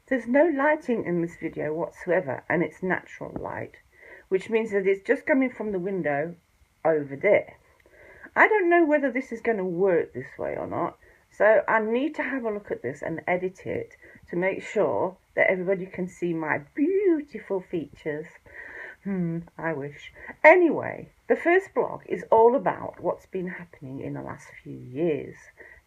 There's no lighting in this video whatsoever, and it's natural light, which means that it's just coming from the window over there. I don't know whether this is going to work this way or not, so I need to have a look at this and edit it to make sure that everybody can see my beautiful features. I wish. Anyway, the first blog is all about what's been happening in the last few years.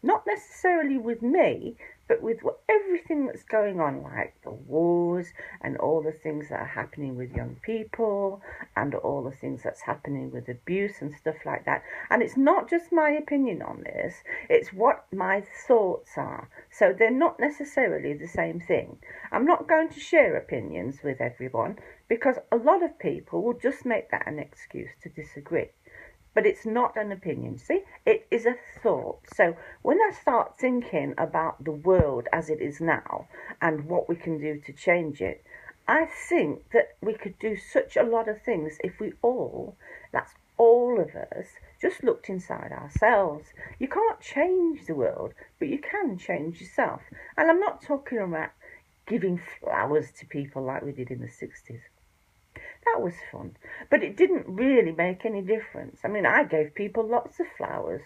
Not necessarily with me, but with everything that's going on, like the wars and all the things that are happening with young people and all the things that's happening with abuse and stuff like that. And it's not just my opinion on this, it's what my thoughts are. So they're not necessarily the same thing. I'm not going to share opinions with everyone because a lot of people will just make that an excuse to disagree. But it's not an opinion, see? It is a thought. So when I start thinking about the world as it is now and what we can do to change it, I think that we could do such a lot of things if we all, that's all of us, just looked inside ourselves. You can't change the world, but you can change yourself. And I'm not talking about giving flowers to people like we did in the 60s. That was fun, but it didn't really make any difference. I mean, I gave people lots of flowers,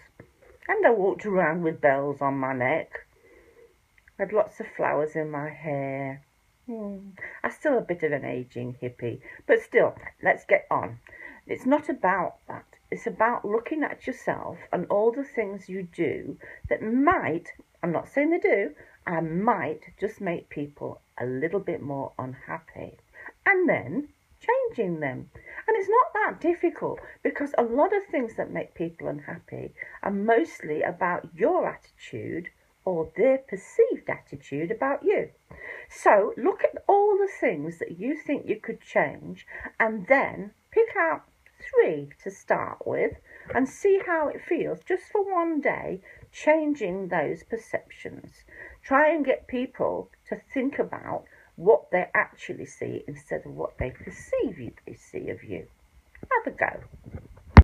and I walked around with bells on my neck. I had lots of flowers in my hair. I'm still a bit of an aging hippie, but still, let's get on. It's not about that. It's about looking at yourself and all the things you do that might, I'm not saying they do, and might just make people a little bit more unhappy. And then changing them. And it's not that difficult because a lot of things that make people unhappy are mostly about your attitude or their perceived attitude about you. So look at all the things that you think you could change and then pick out 3 to start with and see how it feels just for one day, changing those perceptions. Try and get people to think about what they actually see instead of what they perceive they see of you. Have a go.